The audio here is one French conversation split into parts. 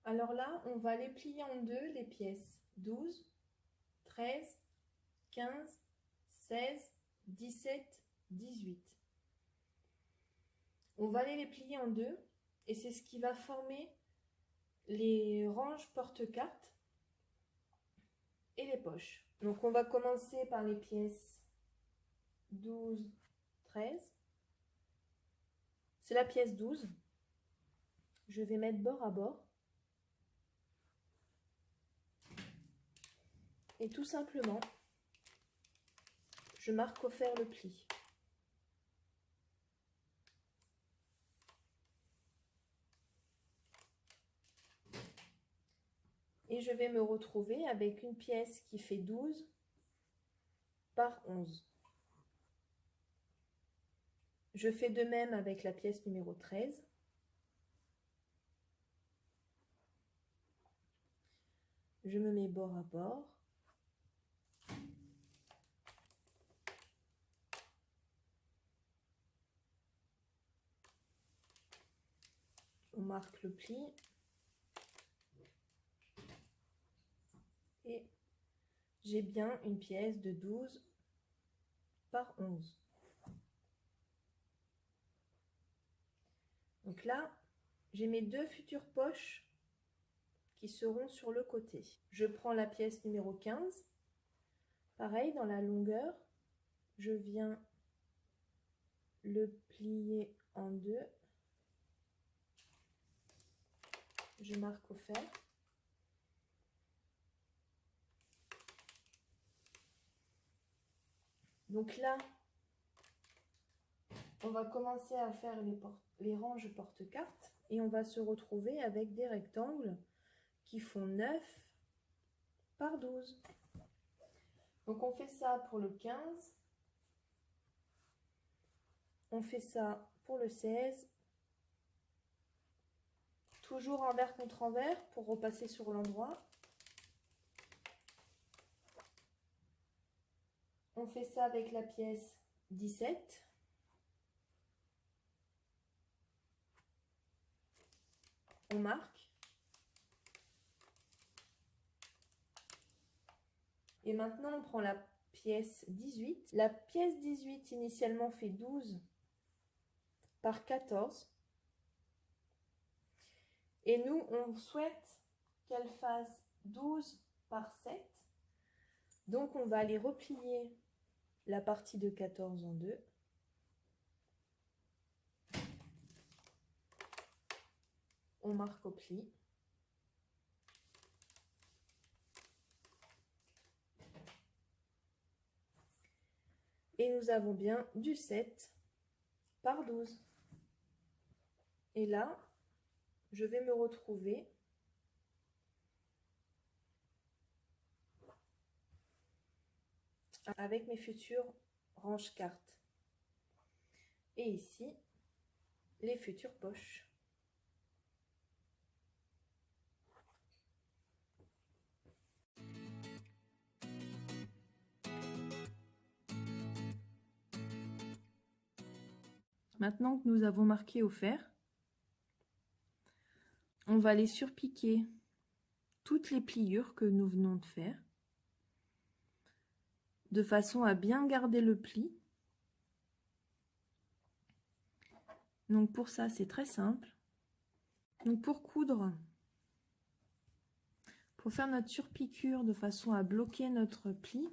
Alors là, on va les plier en deux, les pièces 12, 13, 15, 16, 17, 18. On va aller les plier en deux et c'est ce qui va former les ranges porte-cartes et les poches. Donc on va commencer par les pièces 12, 13. C'est la pièce 12. Je vais mettre bord à bord. Et tout simplement, je marque au fer le pli. Et je vais me retrouver avec une pièce qui fait 12 par 11. Je fais de même avec la pièce numéro 13. Je me mets bord à bord. On marque le pli. Et j'ai bien une pièce de 12 par 11. Donc là, j'ai mes deux futures poches qui seront sur le côté. Je prends la pièce numéro 15. Pareil, dans la longueur, je viens le plier en deux. Je marque au fer. Donc là, on va commencer à faire les ranges porte-cartes et on va se retrouver avec des rectangles qui font 9 par 12. Donc on fait ça pour le 15, on fait ça pour le 16, toujours envers contre envers pour repasser sur l'endroit. On fait ça avec la pièce 17. On marque. Et maintenant, on prend la pièce 18. La pièce 18, initialement, fait 12 par 14. Et nous, on souhaite qu'elle fasse 12 par 7. Donc, on va aller replier la partie de 14 en deux. On marque au pli. Et nous avons bien du 7 par 12. Et là, je vais me retrouver avec mes futures ranges cartes. Et ici, les futures poches. Maintenant que nous avons marqué au fer, on va aller surpiquer toutes les pliures que nous venons de faire, de façon à bien garder le pli. Donc pour ça, c'est très simple. Donc pour coudre, pour faire notre surpiqûre de façon à bloquer notre pli,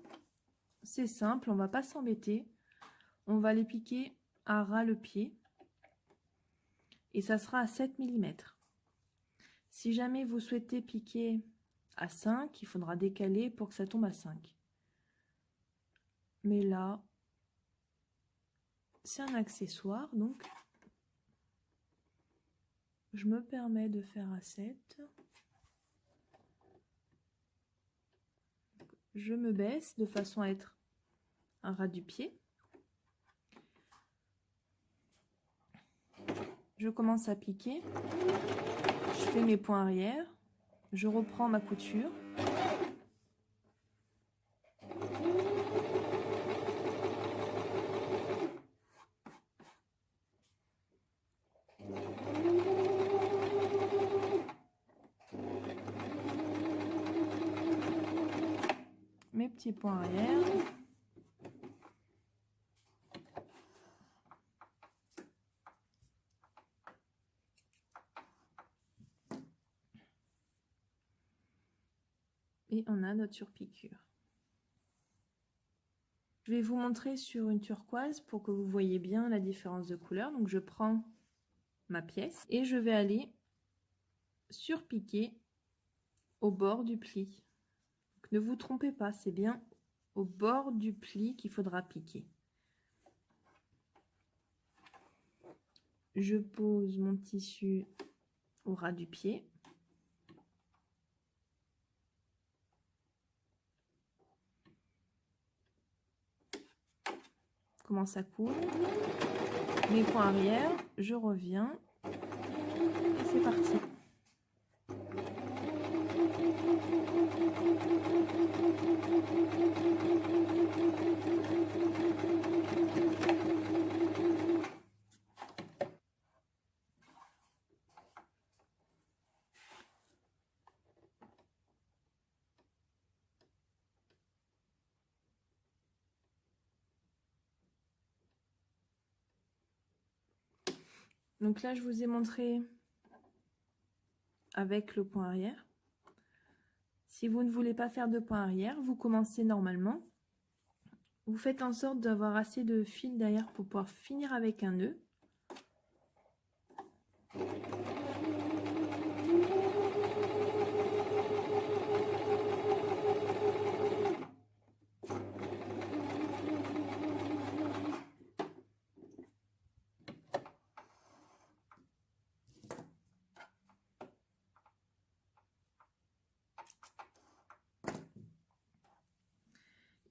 c'est simple, on ne va pas s'embêter. On va les piquer à ras le pied et ça sera à 7 mm. Si jamais vous souhaitez piquer à 5, il faudra décaler pour que ça tombe à 5. Mais là, c'est un accessoire, donc je me permets de faire à 7. Je me baisse de façon à être un ras du pied. Je commence à piquer. Je fais mes points arrière. Je reprends ma couture. petit point arrière. Et on a notre surpiqûre. Je vais vous montrer sur une turquoise pour que vous voyez bien la différence de couleur. Donc je prends ma pièce et je vais aller surpiquer au bord du pli. Donc, ne vous trompez pas, c'est bien au bord du pli qu'il faudra piquer. Je pose mon tissu au ras du pied. Comment ça coule. Mes points arrière, je reviens et c'est parti. Donc là, je vous ai montré avec le point arrière. Si vous ne voulez pas faire de point arrière, vous commencez normalement. Vous faites en sorte d'avoir assez de fil derrière pour pouvoir finir avec un nœud.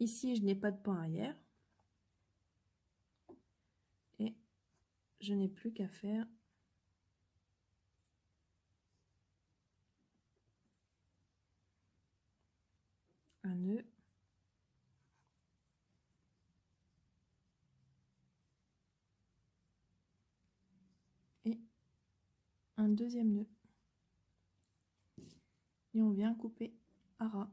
Ici, je n'ai pas de point arrière. Et je n'ai plus qu'à faire un nœud. Et un deuxième nœud. Et on vient couper à ras.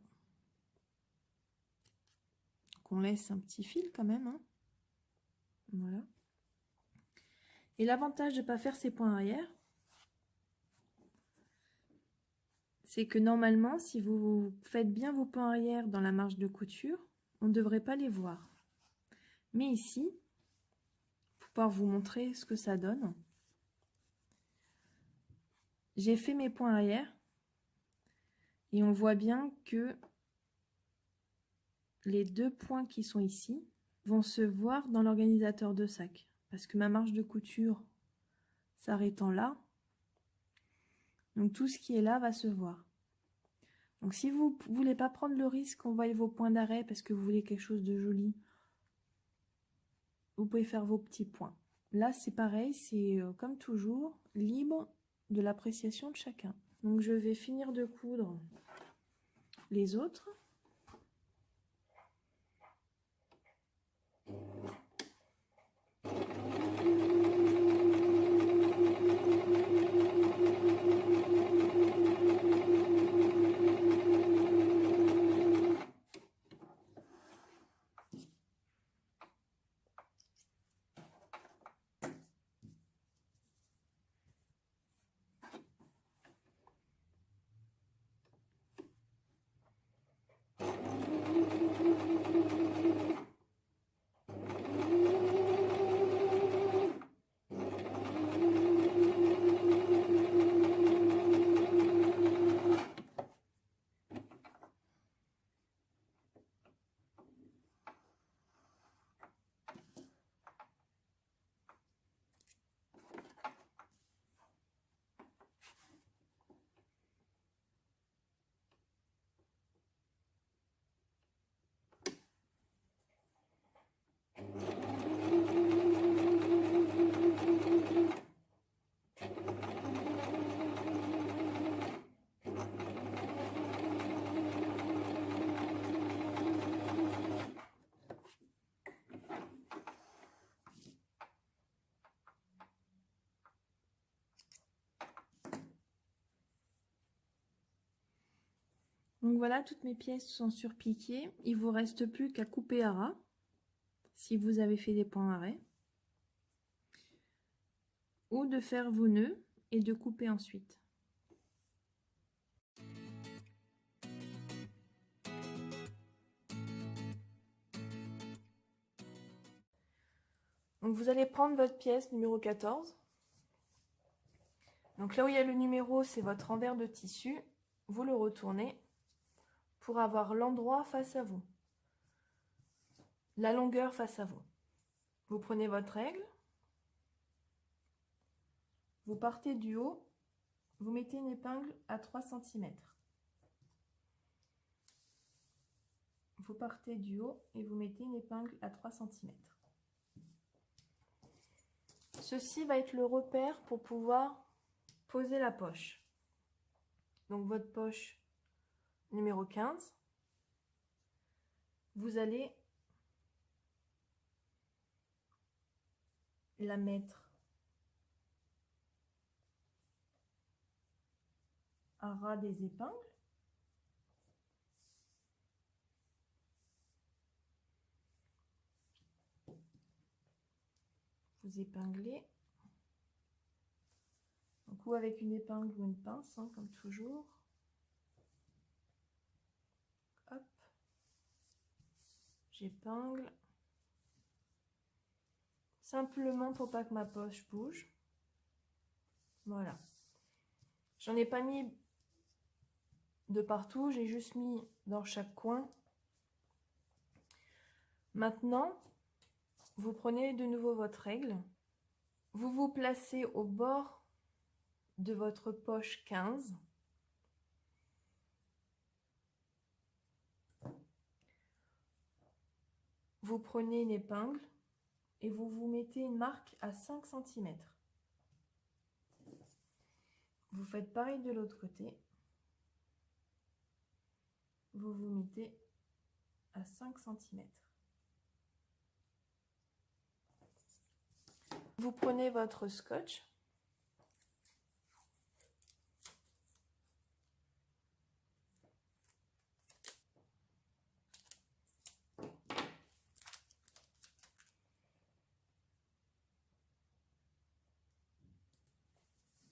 On laisse un petit fil quand même, hein. Voilà. Et l'avantage de ne pas faire ces points arrière, c'est que normalement, si vous faites bien vos points arrière dans la marge de couture, on ne devrait pas les voir. Mais ici, pour pouvoir vous montrer ce que ça donne, j'ai fait mes points arrière et on voit bien que les deux points qui sont ici vont se voir dans l'organisateur de sac parce que ma marge de couture s'arrêtant là, donc tout ce qui est là va se voir. Donc si vous ne voulez pas prendre le risque qu'on voie vos points d'arrêt parce que vous voulez quelque chose de joli, vous pouvez faire vos petits points. Là c'est pareil, c'est comme toujours libre de l'appréciation de chacun. Donc je vais finir de coudre les autres. Donc voilà, toutes mes pièces sont surpiquées. Il vous reste plus qu'à couper à ras, si vous avez fait des points arrêts, ou de faire vos nœuds et de couper ensuite. Donc vous allez prendre votre pièce numéro 14. Donc là où il y a le numéro, c'est votre envers de tissu. Vous le retournez pour avoir l'endroit face à vous, la longueur face à vous. Vous prenez votre règle, vous partez du haut, vous mettez une épingle à 3 cm. Vous partez du haut et vous mettez une épingle à 3 cm. Ceci va être le repère pour pouvoir poser la poche. Donc votre poche numéro 15, vous allez la mettre à ras des épingles. Vous épinglez. Donc, ou avec une épingle ou une pince, hein, comme toujours. Hop. J'épingle. Simplement pour pas que ma poche bouge. Voilà. J'en ai pas mis de partout, j'ai juste mis dans chaque coin. Maintenant, vous prenez de nouveau votre règle. Vous vous placez au bord de votre poche 15. Vous prenez une épingle et vous vous mettez une marque à 5 cm. Vous faites pareil de l'autre côté. Vous vous mettez à 5 cm. Vous prenez votre scotch.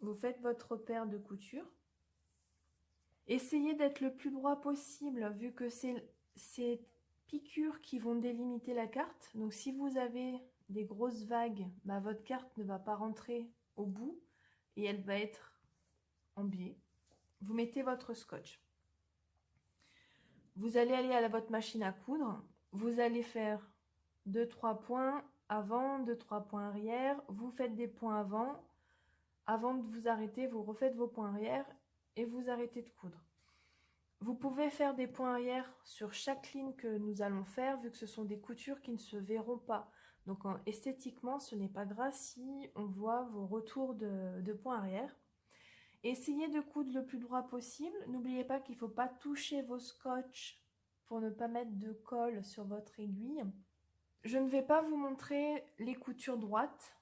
Vous faites votre paire de couture. Essayez d'être le plus droit possible vu que c'est ces piqûres qui vont délimiter la carte. Donc si vous avez des grosses vagues, bah, votre carte ne va pas rentrer au bout et elle va être en biais. Vous mettez votre scotch. Vous allez aller à votre machine à coudre. Vous allez faire 2-3 points avant, 2-3 points arrière. Vous faites des points avant. Avant de vous arrêter, vous refaites vos points arrière et vous arrêtez de coudre. Vous pouvez faire des points arrière sur chaque ligne que nous allons faire, vu que ce sont des coutures qui ne se verront pas. Donc esthétiquement, ce n'est pas grave si on voit vos retours de points arrière. Essayez de coudre le plus droit possible. N'oubliez pas qu'il ne faut pas toucher vos scotch pour ne pas mettre de colle sur votre aiguille. Je ne vais pas vous montrer les coutures droites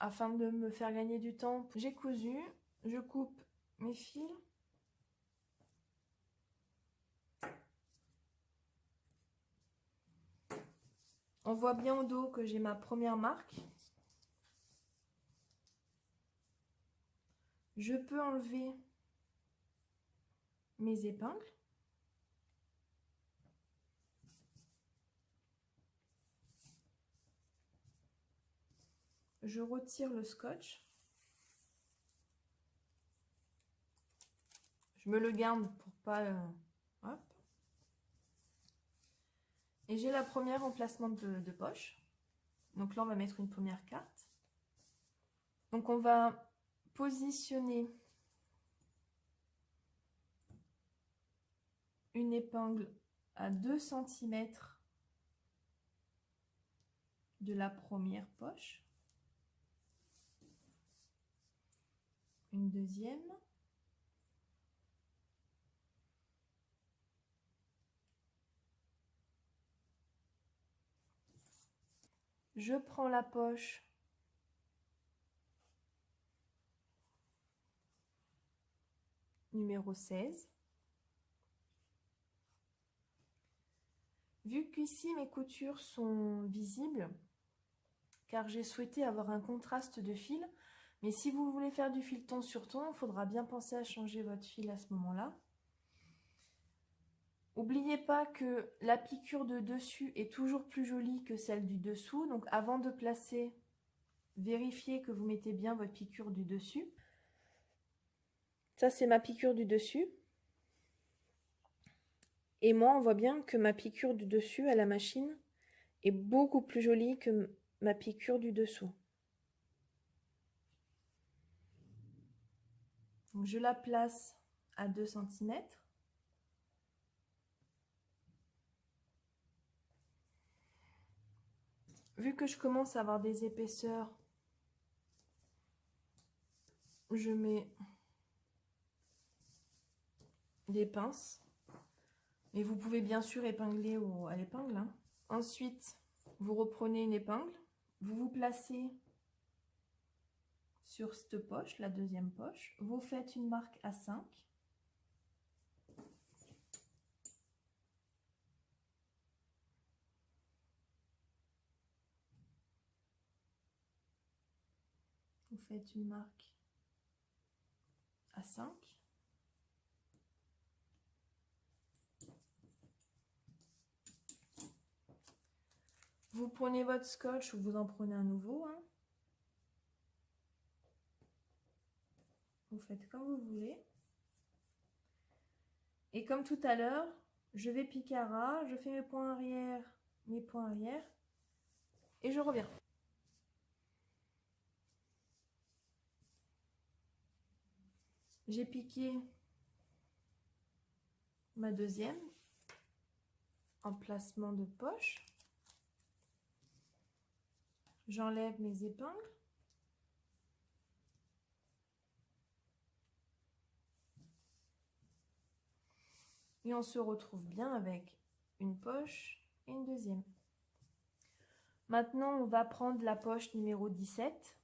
afin de me faire gagner du temps. J'ai cousu, je coupe mes fils. On voit bien au dos que j'ai ma première marque. Je peux enlever mes épingles. Je retire le scotch. Je me le garde pour pas... hop. Et j'ai la première emplacement de poche. Donc là, on va mettre une première carte. Donc on va positionner une épingle à 2 cm de la première poche. Une deuxième. Je prends la poche numéro 16. Vu qu'ici mes coutures sont visibles, car j'ai souhaité avoir un contraste de fil, mais si vous voulez faire du fil ton sur ton, il faudra bien penser à changer votre fil à ce moment-là. N'oubliez pas que la piqûre de dessus est toujours plus jolie que celle du dessous, donc avant de placer, vérifiez que vous mettez bien votre piqûre du dessus. Ça, c'est ma piqûre du dessus. Et moi, on voit bien que ma piqûre du dessus à la machine est beaucoup plus jolie que ma piqûre du dessous. Donc, je la place à 2 cm. Vu que je commence à avoir des épaisseurs, je mets des pinces. Et vous pouvez bien sûr épingler à l'épingle. Hein. Ensuite, vous reprenez une épingle. Vous vous placez sur cette poche, la deuxième poche. Vous faites une marque à 5. Vous faites une marque à 5. Vous prenez votre scotch ou vous en prenez un nouveau. Hein. Vous faites comme vous voulez. Et comme tout à l'heure, je vais piquer à ras, je fais mes points arrière, et je reviens. J'ai piqué ma deuxième en placement de poche. J'enlève mes épingles. Et on se retrouve bien avec une poche et une deuxième. Maintenant, on va prendre la poche numéro 17.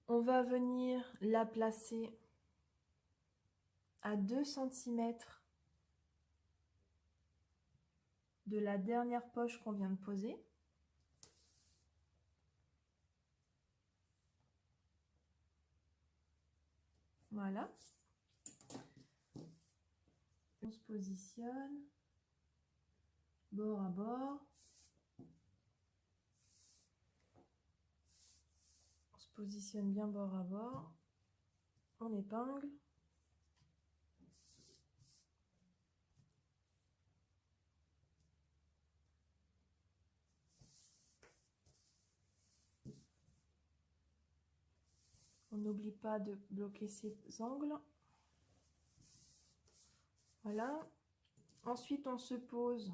On va venir la placer à 2 cm de la dernière poche qu'on vient de poser. Voilà. On se positionne bord à bord. On se positionne bien bord à bord. On épingle. On n'oublie pas de bloquer ses angles. Voilà. Ensuite, on se pose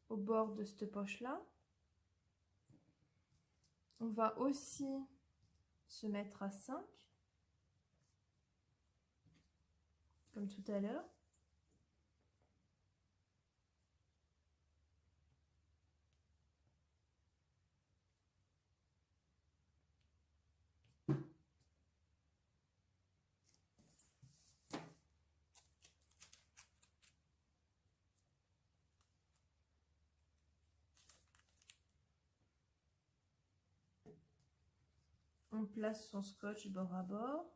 au bord de cette poche-là. On va aussi se mettre à 5, comme tout à l'heure. On place son scotch bord à bord.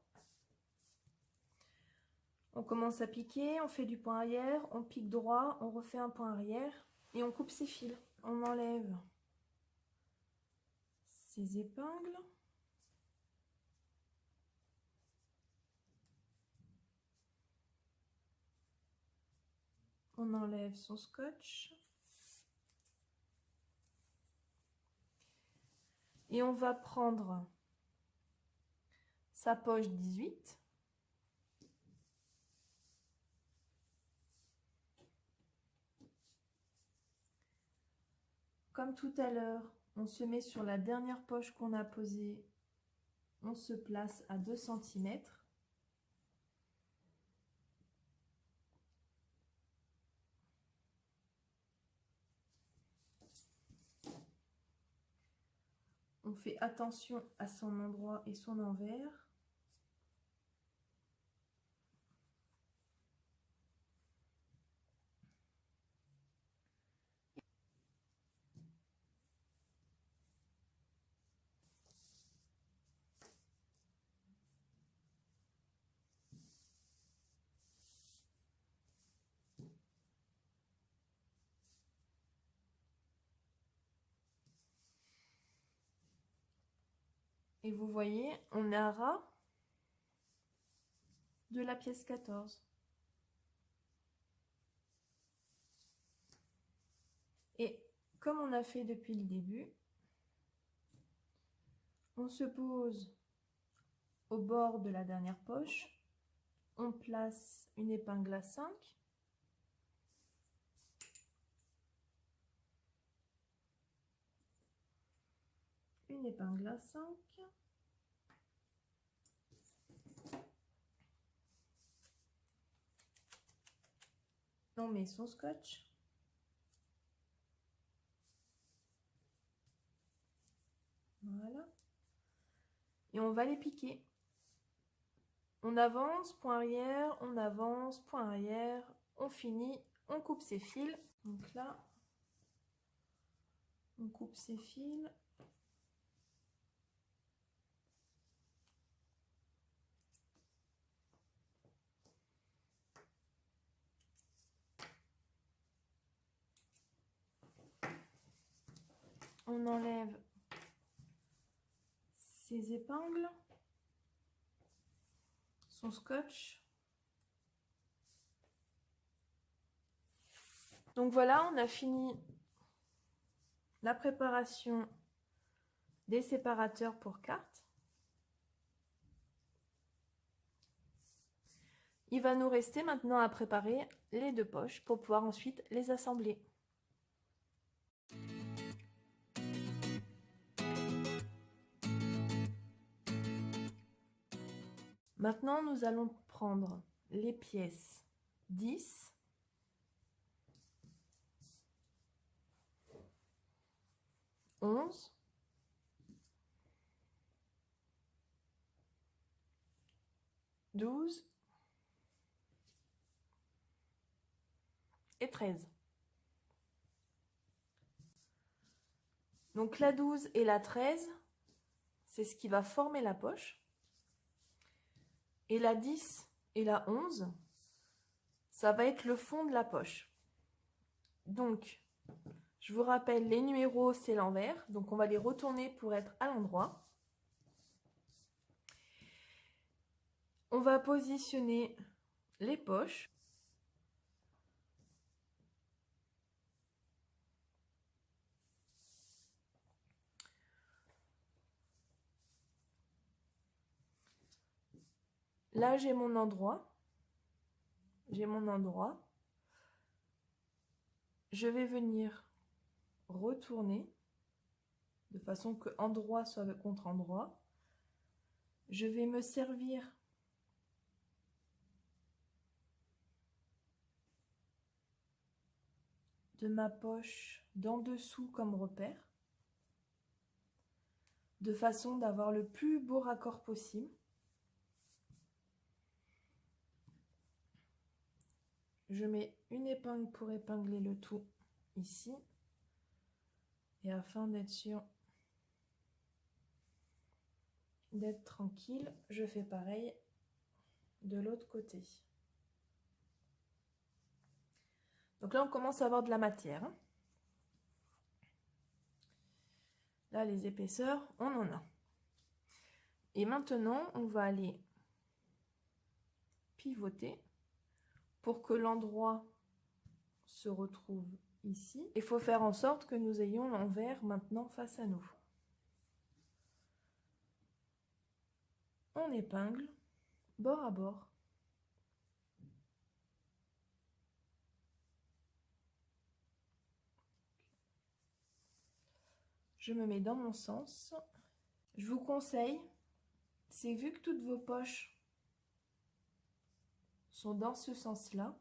On commence à piquer, on fait du point arrière, on pique droit, on refait un point arrière et on coupe ses fils. On enlève ses épingles. On enlève son scotch. Et on va prendre sa poche 18. Comme tout à l'heure, on se met sur la dernière poche qu'on a posée. On se place à 2 cm. On fait attention à son endroit et son envers. Et vous voyez, on est à ras de la pièce 14. Et comme on a fait depuis le début, on se pose au bord de la dernière poche, on place une épingle à 5, une épingle à 5, on met son scotch, voilà, et on va les piquer. On avance, point arrière, on avance, point arrière, on finit, on coupe ses fils. Donc là, on coupe ses fils. On enlève ses épingles, son scotch. Donc voilà, on a fini la préparation des séparateurs pour cartes. Il va nous rester maintenant à préparer les deux poches pour pouvoir ensuite les assembler. Maintenant, nous allons prendre les pièces 10, 11, 12 et 13. Donc la 12 et la 13, c'est ce qui va former la poche. Et la 10 et la 11, ça va être le fond de la poche. Donc, je vous rappelle, les numéros, c'est l'envers. Donc, on va les retourner pour être à l'endroit. On va positionner les poches. Là, j'ai mon endroit. Je vais venir retourner de façon que endroit soit contre endroit. Je vais me servir de ma poche d'en dessous comme repère, de façon d'avoir le plus beau raccord possible. Je mets une épingle pour épingler le tout ici. Et afin d'être sûr d'être tranquille, je fais pareil de l'autre côté. Donc là, on commence à avoir de la matière. Là, les épaisseurs, on en a. Et maintenant, on va aller pivoter pour que l'endroit se retrouve ici. Il faut faire en sorte que nous ayons l'envers maintenant face à nous. On épingle bord à bord. Je me mets dans mon sens. Je vous conseille, c'est vu que toutes vos poches sont dans ce sens-là,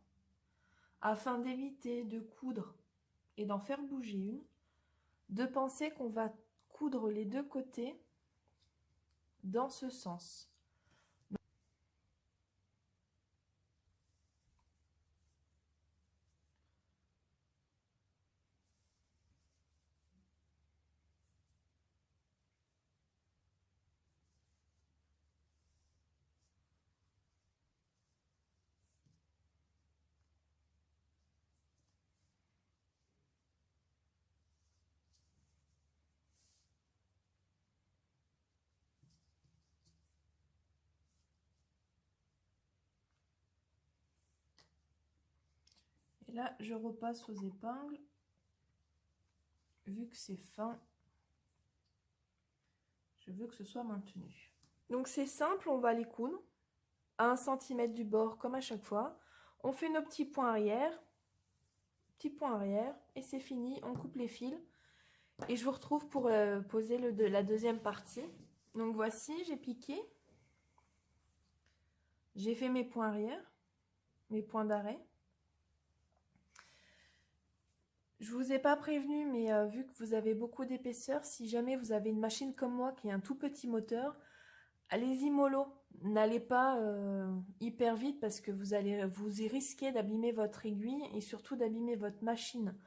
afin d'éviter de coudre et d'en faire bouger une, de penser qu'on va coudre les deux côtés dans ce sens. Et là, je repasse aux épingles. Vu que c'est fin, je veux que ce soit maintenu. Donc c'est simple, on va les coudre à 1 cm du bord comme à chaque fois. On fait nos petits points arrière, et c'est fini, on coupe les fils. Et je vous retrouve pour poser la deuxième partie. Donc voici, j'ai piqué. J'ai fait mes points arrière, mes points d'arrêt. Je vous ai pas prévenu, mais vu que vous avez beaucoup d'épaisseur, si jamais vous avez une machine comme moi qui a un tout petit moteur, allez-y mollo. N'allez pas hyper vite parce que vous y risquer d'abîmer votre aiguille et surtout d'abîmer votre machine.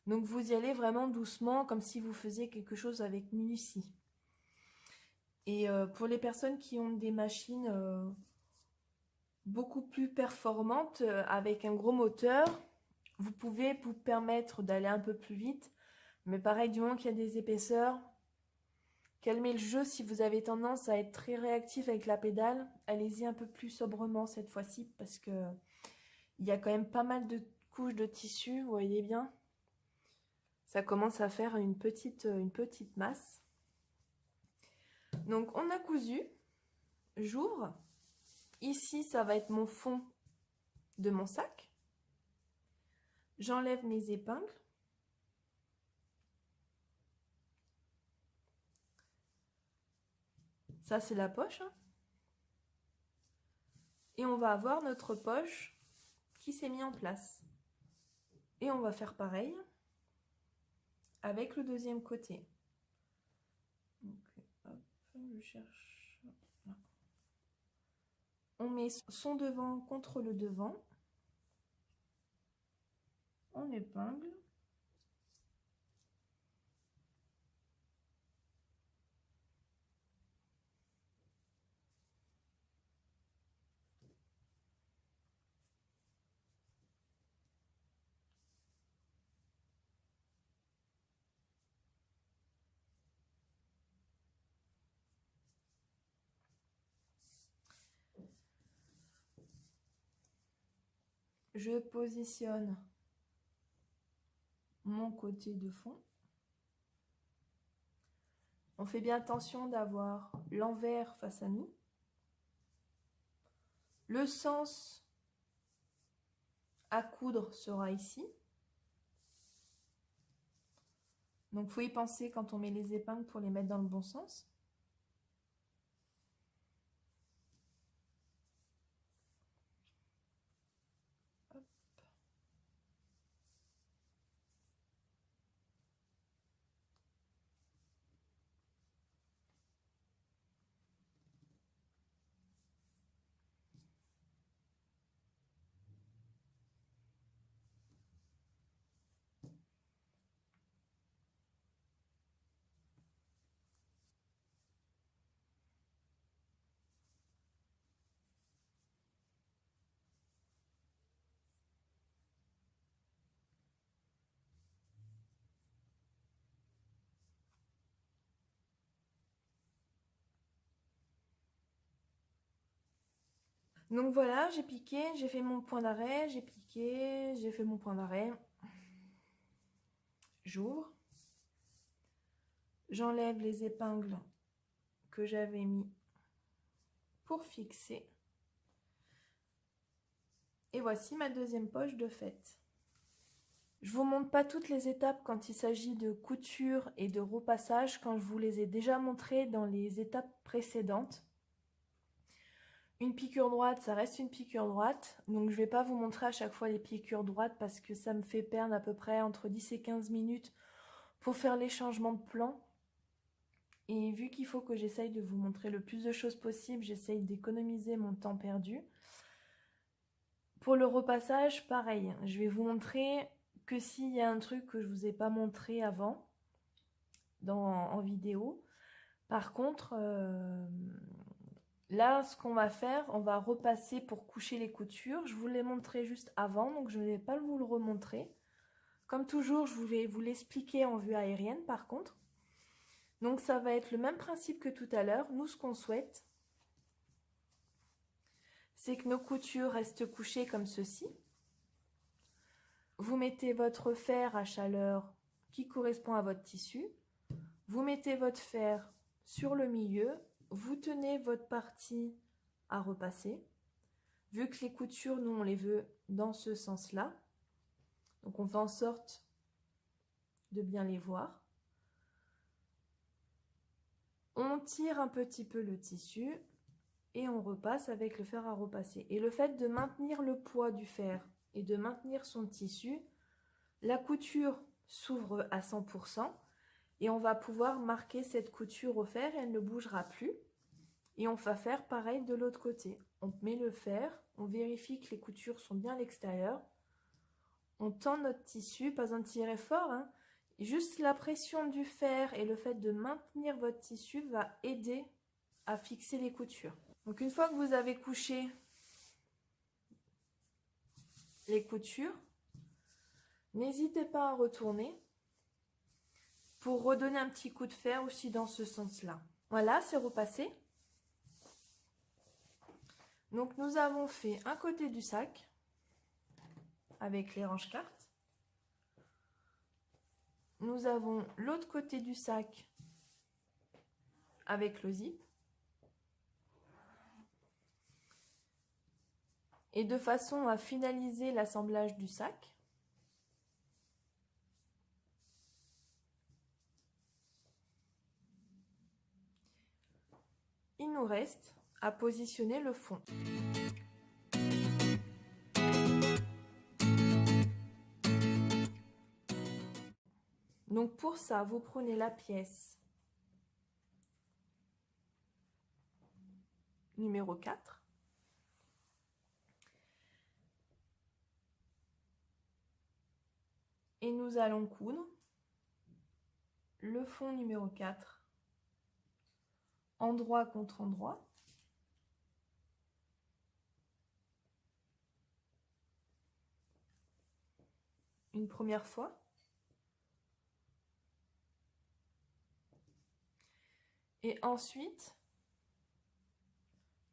Donc vous y allez vraiment doucement, comme si vous faisiez quelque chose avec minutie. Et pour les personnes qui ont des machines beaucoup plus performantes avec un gros moteur, vous pouvez vous permettre d'aller un peu plus vite. Mais pareil, du moment qu'il y a des épaisseurs, calmez le jeu. Si vous avez tendance à être très réactif avec la pédale, allez-y un peu plus sobrement cette fois-ci parce que il y a quand même pas mal de couches de tissu, vous voyez bien. Ça commence à faire une petite masse. Donc on a cousu, j'ouvre. Ici, ça va être mon fond de mon sac. J'enlève mes épingles. Ça, c'est la poche. Et on va avoir notre poche qui s'est mise en place. Et on va faire pareil avec le deuxième côté. Donc, hop, je cherche. Là. On met son devant contre le devant. On épingle. Je positionne mon côté de fond. On fait bien attention d'avoir l'envers face à nous. Le sens à coudre sera ici. Donc, il faut y penser quand on met les épingles pour les mettre dans le bon sens. Hop. Donc voilà, j'ai piqué, j'ai fait mon point d'arrêt, j'ai piqué, j'ai fait mon point d'arrêt. J'ouvre. J'enlève les épingles que j'avais mis pour fixer. Et voici ma deuxième poche de fait. Je ne vous montre pas toutes les étapes quand il s'agit de couture et de repassage, quand je vous les ai déjà montrées dans les étapes précédentes. Une piqûre droite, ça reste une piqûre droite. Donc je ne vais pas vous montrer à chaque fois les piqûres droites parce que ça me fait perdre à peu près entre 10 et 15 minutes pour faire les changements de plan. Et vu qu'il faut que j'essaye de vous montrer le plus de choses possible, j'essaye d'économiser mon temps perdu. Pour le repassage, pareil, je vais vous montrer que s'il y a un truc que je ne vous ai pas montré avant en vidéo. Par contre, là, ce qu'on va faire, on va repasser pour coucher les coutures. Je vous l'ai montré juste avant, donc je ne vais pas vous le remontrer. Comme toujours, je vais vous l'expliquer en vue aérienne par contre. Donc ça va être le même principe que tout à l'heure. Nous, ce qu'on souhaite, c'est que nos coutures restent couchées comme ceci. vous mettez votre fer à chaleur qui correspond à votre tissu. Vous mettez votre fer sur le milieu. Vous tenez votre partie à repasser. Vu que les coutures, nous, on les veut dans ce sens-là. Donc, on fait en sorte de bien les voir. On tire un petit peu le tissu et on repasse avec le fer à repasser. Et le fait de maintenir le poids du fer et de maintenir son tissu, la couture s'ouvre à 100% et on va pouvoir marquer cette couture au fer et elle ne bougera plus. Et on va faire pareil de l'autre côté. On met le fer, on vérifie que les coutures sont bien à l'extérieur. On tend notre tissu, pas besoin de tirer fort, hein. Juste la pression du fer et le fait de maintenir votre tissu va aider à fixer les coutures. Donc une fois que vous avez couché les coutures, n'hésitez pas à retourner pour redonner un petit coup de fer aussi dans ce sens-là. Voilà, c'est repassé. Donc nous avons fait un côté du sac avec les range-cartes. Nous avons l'autre côté du sac avec le zip. Et de façon à finaliser l'assemblage du sac, il nous reste à positionner le fond. Donc pour ça, vous prenez la pièce numéro 4. Et nous allons coudre le fond numéro 4, endroit contre endroit. Une première fois. Et ensuite,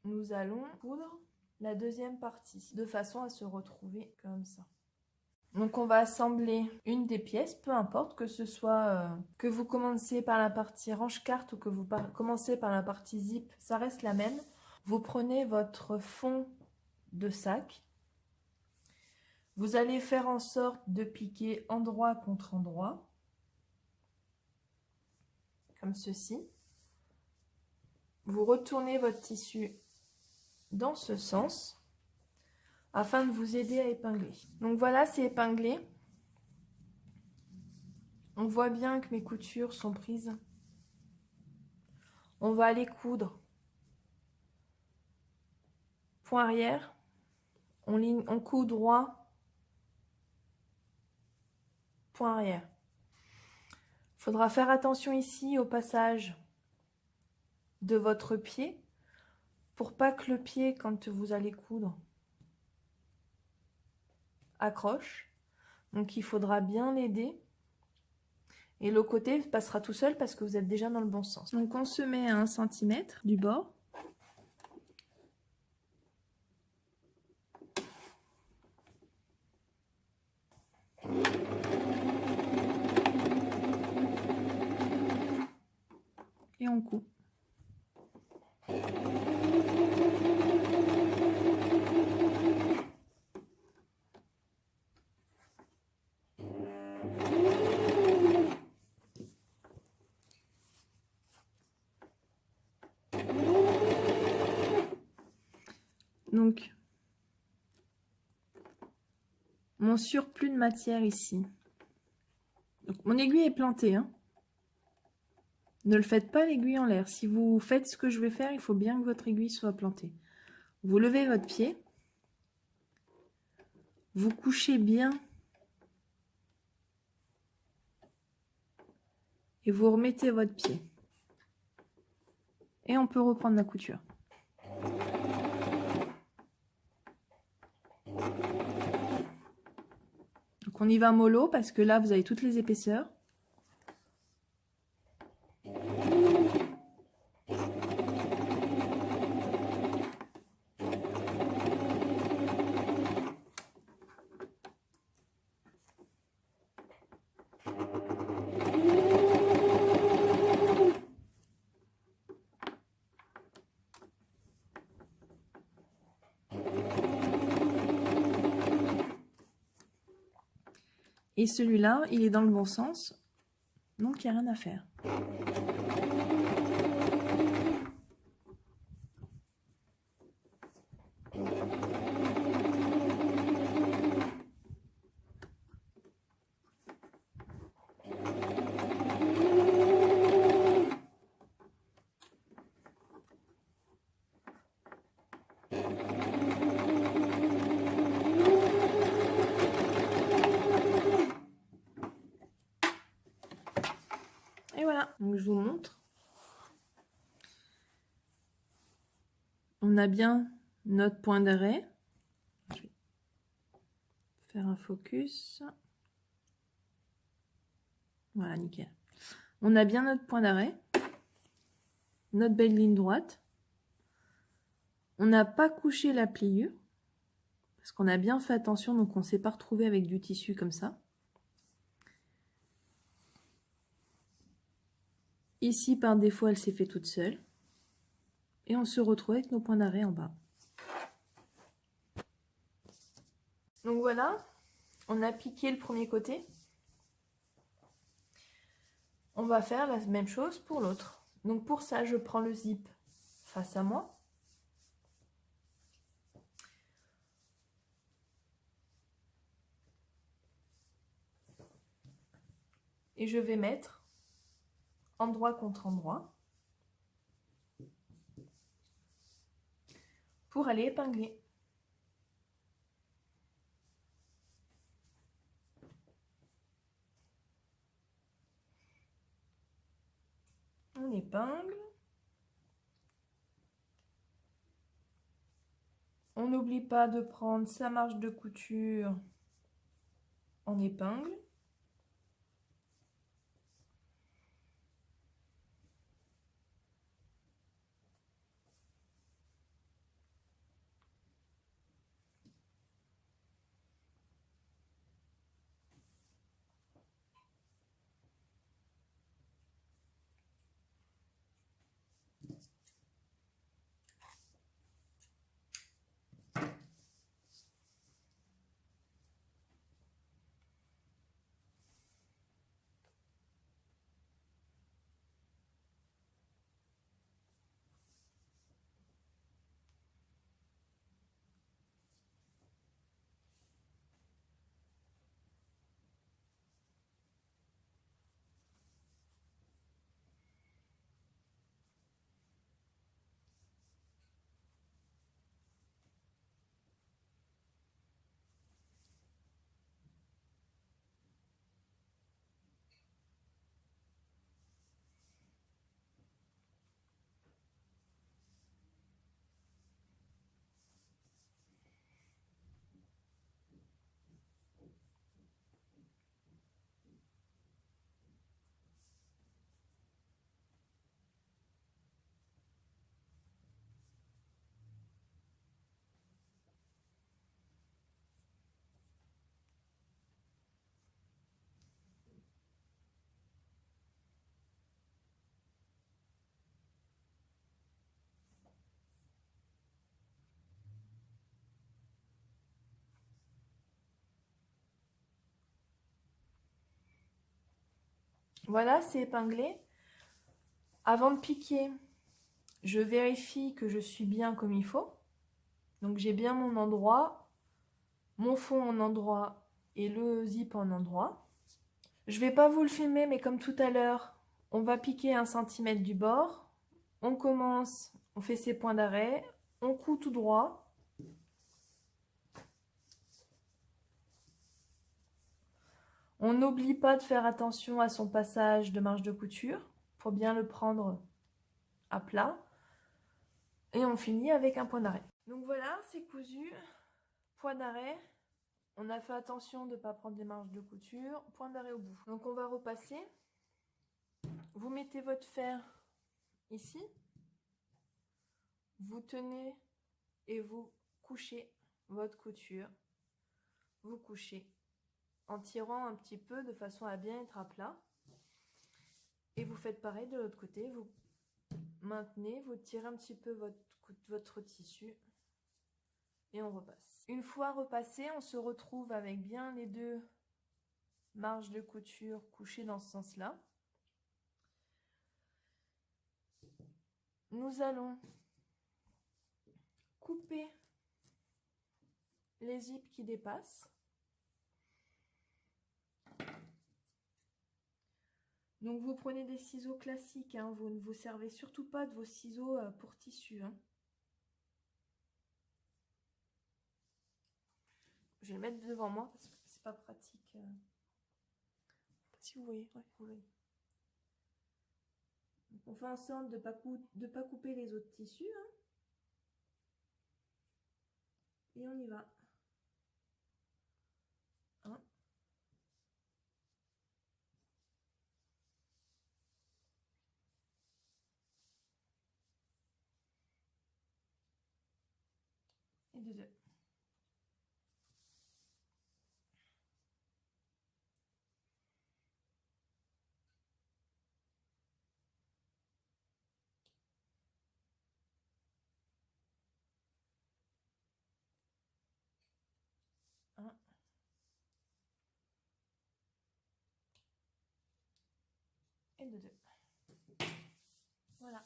nous allons coudre la deuxième partie, de façon à se retrouver comme ça. Donc on va assembler une des pièces, peu importe que ce soit que vous commencez par la partie range-carte ou que vous commencez par la partie zip, ça reste la même. Vous prenez votre fond de sac. Vous allez faire en sorte de piquer endroit contre endroit, comme ceci. Vous retournez votre tissu dans ce sens afin de vous aider à épingler. Donc voilà, c'est épinglé. On voit bien que mes coutures sont prises. On va aller coudre. Point arrière. On coud droit. Point arrière. Il faudra faire attention ici au passage de votre pied pour pas que le pied, quand vous allez coudre, accroche. Donc il faudra bien l'aider. Et le côté passera tout seul parce que vous êtes déjà dans le bon sens. Donc on se met à 1 cm du bord. Et on coupe. Donc, mon surplus de matière ici. Donc, mon aiguille est plantée, hein. Ne le faites pas l'aiguille en l'air. Si vous faites ce que je vais faire, il faut bien que votre aiguille soit plantée. Vous levez votre pied. Vous couchez bien. Et vous remettez votre pied. Et on peut reprendre la couture. Donc on y va mollo parce que là, vous avez toutes les épaisseurs. Et celui-là, il est dans le bon sens, donc il n'y a rien à faire. Et voilà, donc je vous montre. On a bien notre point d'arrêt. Je vais faire un focus. Voilà, nickel. On a bien notre point d'arrêt, notre belle ligne droite. On n'a pas couché la pliure, parce qu'on a bien fait attention, donc on ne s'est pas retrouvé avec du tissu comme ça. Ici, par défaut, elle s'est fait toute seule. Et on se retrouve avec nos points d'arrêt en bas. Donc voilà, on a piqué le premier côté. On va faire la même chose pour l'autre. Donc pour ça, je prends le zip face à moi. Et je vais mettre endroit contre endroit pour aller épingler. On épingle. On n'oublie pas de prendre sa marge de couture en épingle. Voilà, c'est épinglé. Avant de piquer, je vérifie que je suis bien comme il faut. Donc j'ai bien mon endroit, mon fond en endroit et le zip en endroit. Je ne vais pas vous le filmer, mais comme tout à l'heure, on va piquer 1 cm du bord. On commence, on fait ses points d'arrêt, on coud tout droit. On n'oublie pas de faire attention à son passage de marge de couture pour bien le prendre à plat. Et on finit avec un point d'arrêt. Donc voilà, c'est cousu. Point d'arrêt. On a fait attention de ne pas prendre des marges de couture. Point d'arrêt au bout. Donc on va repasser. Vous mettez votre fer ici. Vous tenez et vous couchez votre couture. Vous couchez en tirant un petit peu de façon à bien être à plat. Et vous faites pareil de l'autre côté. Vous maintenez, vous tirez un petit peu votre tissu et on repasse. Une fois repassé, on se retrouve avec bien les deux marge de couture couchée dans ce sens-là. Nous allons couper les zips qui dépassent. Donc vous prenez des ciseaux classiques, hein, vous ne vous servez surtout pas de vos ciseaux pour tissu. Hein. Je vais le mettre devant moi parce que c'est pas pratique. Si vous voyez, ouais, vous voyez. Donc on fait en sorte de ne pas couper les autres tissus. Hein. Et on y va. 1. Et de 2. Et de 2. Voilà.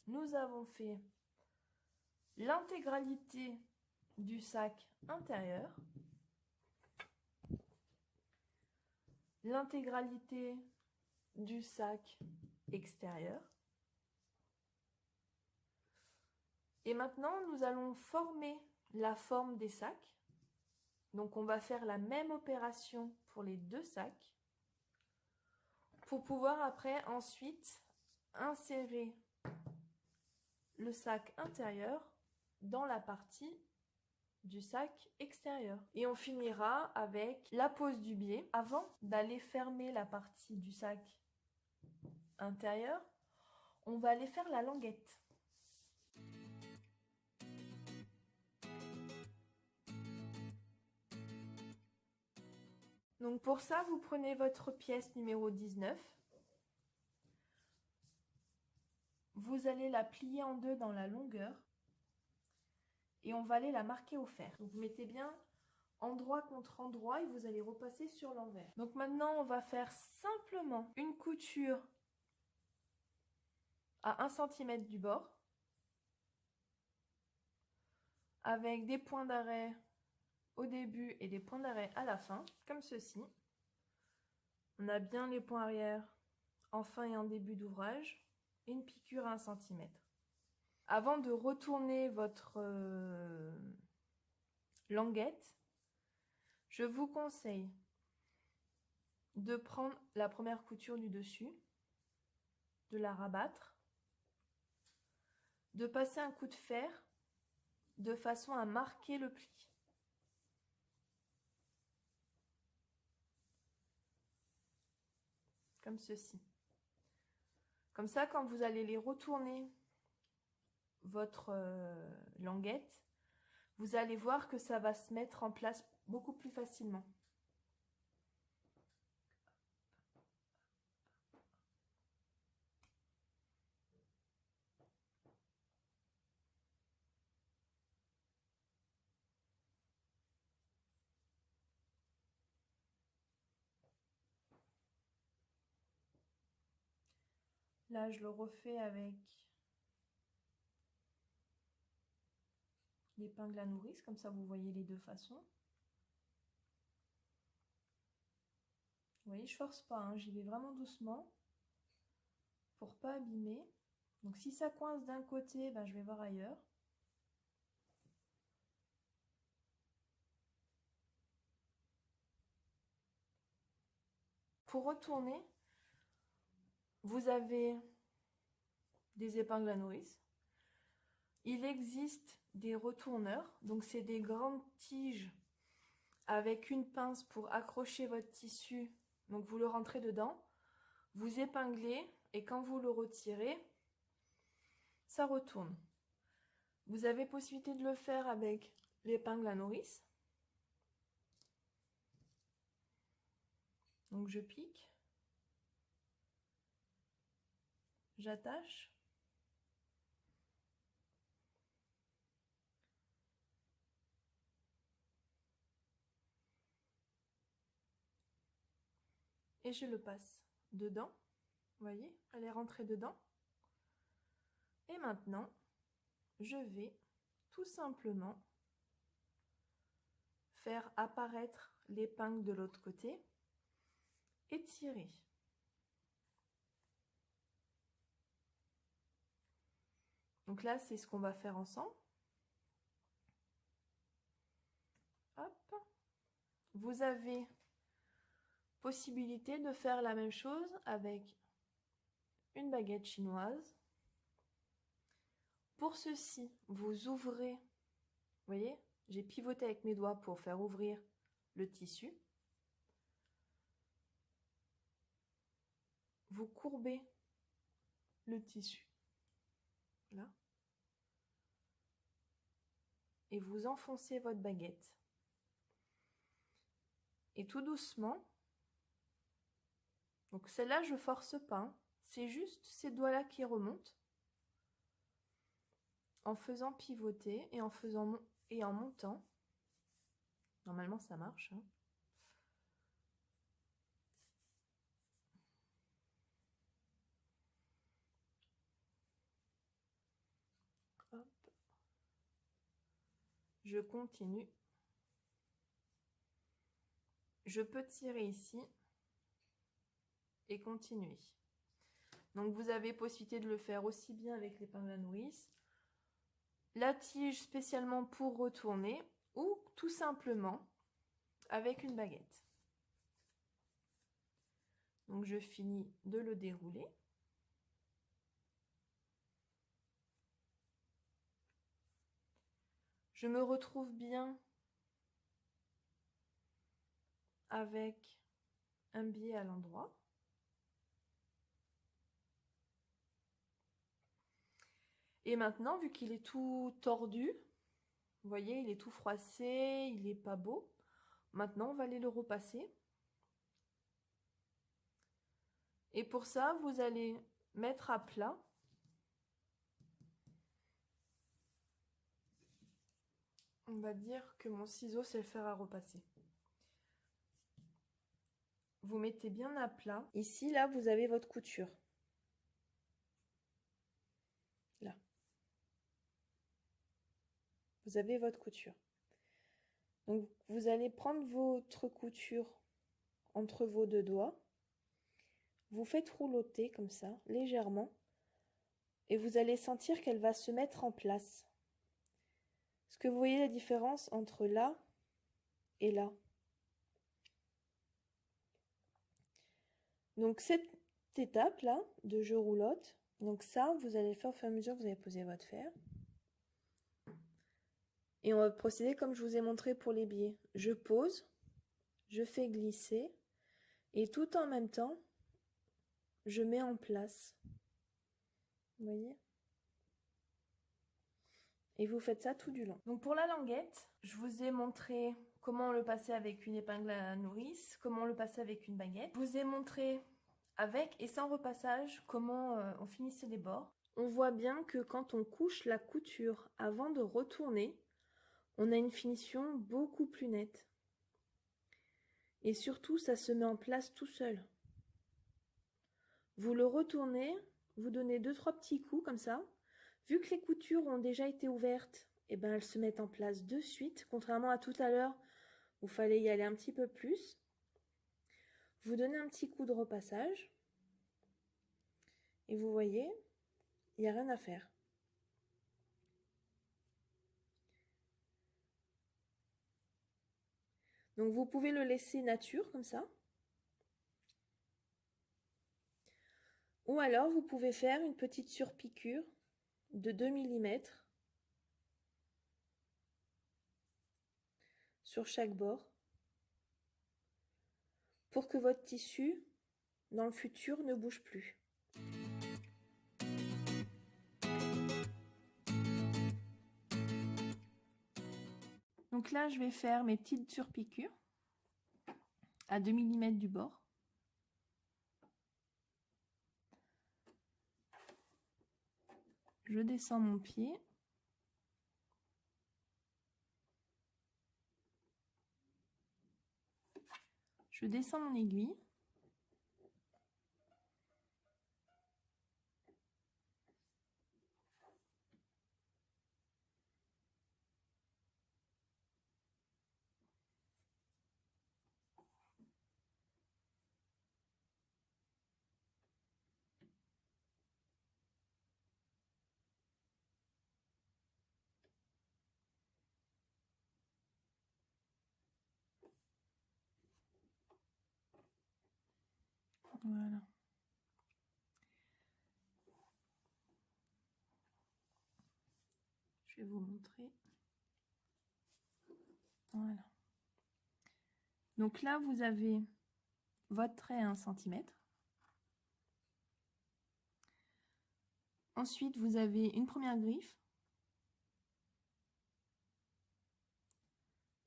Nous avons fait l'intégralité du sac intérieur, l'intégralité du sac extérieur. Et maintenant, nous allons former la forme des sacs. Donc, on va faire la même opération pour les deux sacs pour pouvoir après ensuite insérer le sac intérieur dans la partie du sac extérieur. Et on finira avec la pose du biais. Avant d'aller fermer la partie du sac intérieur, on va aller faire la languette. Donc pour ça, vous prenez votre pièce numéro 19. Vous allez la plier en deux dans la longueur. Et on va aller la marquer au fer. Donc vous mettez bien endroit contre endroit et vous allez repasser sur l'envers. Donc maintenant, on va faire simplement une couture à 1 cm du bord. Avec des points d'arrêt au début et des points d'arrêt à la fin, comme ceci. On a bien les points arrière en fin et en début d'ouvrage et une piqûre à 1 cm. Avant de retourner votre languette, je vous conseille de prendre la première couture du dessus, de la rabattre, de passer un coup de fer de façon à marquer le pli. Comme ceci. Comme ça, quand vous allez les retourner votre languette, vous allez voir que ça va se mettre en place beaucoup plus facilement. Là, je le refais avec l'épingle à nourrice, comme ça vous voyez les deux façons. Vous voyez, je force pas, hein, j'y vais vraiment doucement pour pas abîmer. Donc si ça coince d'un côté, ben, je vais voir ailleurs. Pour retourner, vous avez des épingles à nourrice. Il existe des retourneurs, donc c'est des grandes tiges avec une pince pour accrocher votre tissu. Donc vous le rentrez dedans, vous épinglez et quand vous le retirez, ça retourne. Vous avez possibilité de le faire avec l'épingle à nourrice. Donc je pique, j'attache. et je le passe dedans. Vous voyez, elle est rentrée dedans. Et maintenant, je vais tout simplement faire apparaître l'épingle de l'autre côté et tirer. Donc là, c'est ce qu'on va faire ensemble. Hop. Vous avez possibilité de faire la même chose avec une baguette chinoise. Pour ceci, vous ouvrez, vous voyez, j'ai pivoté avec mes doigts pour faire ouvrir le tissu. Vous courbez le tissu, là, et vous enfoncez votre baguette. Et tout doucement, donc celle-là, je force pas, hein, c'est juste ces doigts-là qui remontent, en faisant pivoter et en montant. Normalement, ça marche. Hein. Hop. Je continue. Je peux tirer ici et continuer. Donc vous avez possibilité de le faire aussi bien avec l'épingle à nourrice, la tige spécialement pour retourner ou tout simplement avec une baguette. Donc je finis de le dérouler. Je me retrouve bien avec un biais à l'endroit. Et maintenant, vu qu'il est tout tordu, vous voyez, il est tout froissé, il n'est pas beau. Maintenant, on va aller le repasser. Et pour ça, vous allez mettre à plat. On va dire que mon ciseau sait le faire à repasser. Vous mettez bien à plat. Ici, là, vous avez votre couture. Là. Vous avez votre couture. Donc, vous allez prendre votre couture entre vos deux doigts. Vous faites rouloter comme ça, légèrement. Et vous allez sentir qu'elle va se mettre en place. Est-ce que vous voyez la différence entre là et là? Donc cette étape là de je roulotte, donc ça vous allez le faire au fur et à mesure que vous allez poser votre fer. Et on va procéder comme je vous ai montré pour les biais. Je pose, je fais glisser et tout en même temps, je mets en place. Vous voyez? Et vous faites ça tout du long. Donc pour la languette, je vous ai montré comment le passer avec une épingle à nourrice, comment le passer avec une baguette. Je vous ai montré avec et sans repassage comment on finissait les bords. On voit bien que quand on couche la couture avant de retourner, on a une finition beaucoup plus nette. Et surtout, ça se met en place tout seul. Vous le retournez, vous donnez 2-3 petits coups comme ça. Vu que les coutures ont déjà été ouvertes, et ben elles se mettent en place de suite, contrairement à tout à l'heure où il fallait y aller un petit peu plus. Vous donnez un petit coup de repassage et vous voyez, il n'y a rien à faire. Donc vous pouvez le laisser nature comme ça. Ou alors vous pouvez faire une petite surpiqûre de 2 mm sur chaque bord pour que votre tissu dans le futur ne bouge plus. Donc là je vais faire mes petites surpiqûres à 2 mm du bord. Je descends mon pied. Je descends mon aiguille. Voilà. Je vais vous montrer. Voilà. Donc là, vous avez votre trait à 1 cm. Ensuite, vous avez une première griffe.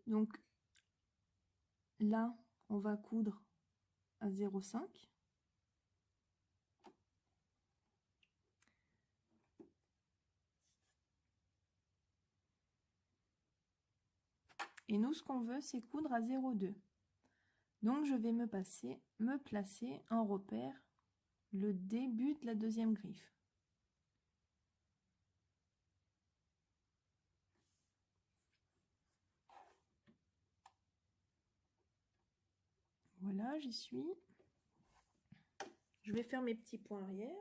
Donc là, on va coudre à 0,5. Et nous, ce qu'on veut, c'est coudre à 0,2. Donc, je vais me placer en repère le début de la deuxième griffe. Voilà, j'y suis. Je vais faire mes petits points arrière.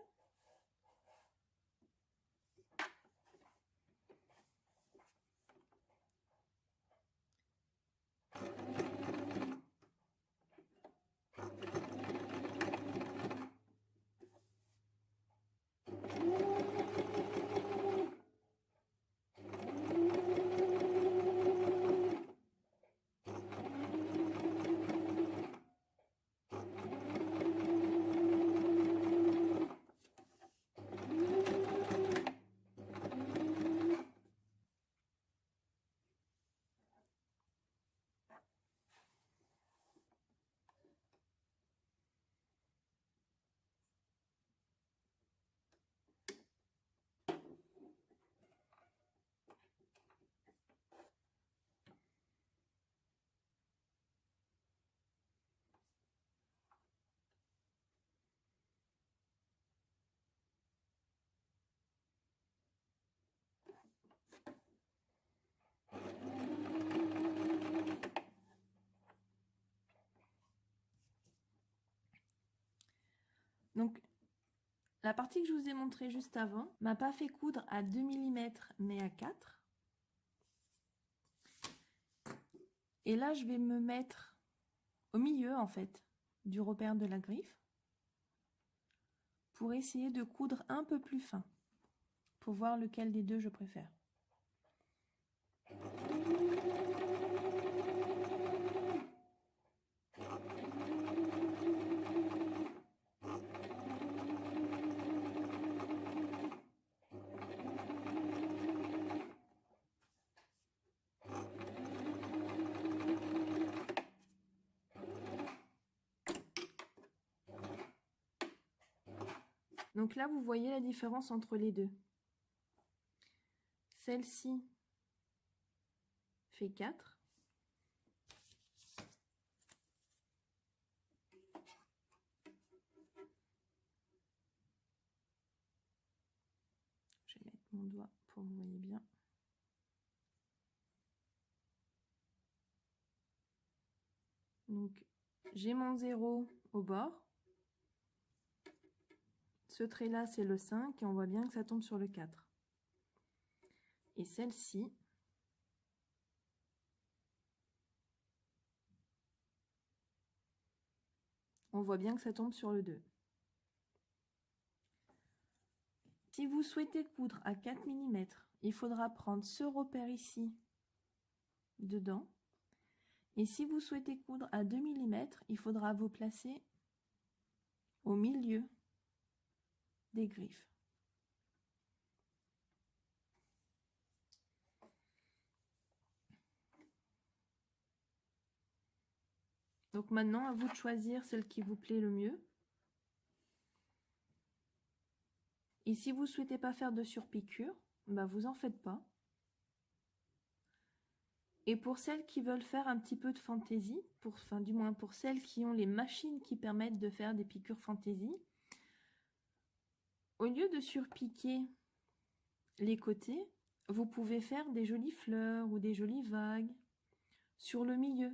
Donc, la partie que je vous ai montrée juste avant m'a pas fait coudre à 2 mm mais à 4. Et là, je vais me mettre au milieu en fait du repère de la griffe pour essayer de coudre un peu plus fin pour voir lequel des deux je préfère. Donc là, vous voyez la différence entre les deux. Celle-ci fait 4. Je vais mettre mon doigt pour que vous voyez bien. Donc, j'ai mon 0 au bord. Ce trait-là, c'est le 5 et on voit bien que ça tombe sur le 4. Et celle-ci, on voit bien que ça tombe sur le 2. Si vous souhaitez coudre à 4 mm, il faudra prendre ce repère ici, dedans. Et si vous souhaitez coudre à 2 mm, il faudra vous placer au milieu des griffes. Donc maintenant, à vous de choisir celle qui vous plaît le mieux. Et si vous ne souhaitez pas faire de surpiqûre, bah vous en faites pas. Et pour celles qui veulent faire un petit peu de fantaisie, du moins pour celles qui ont les machines qui permettent de faire des piqûres fantaisie, au lieu de surpiquer les côtés, vous pouvez faire des jolies fleurs ou des jolies vagues sur le milieu.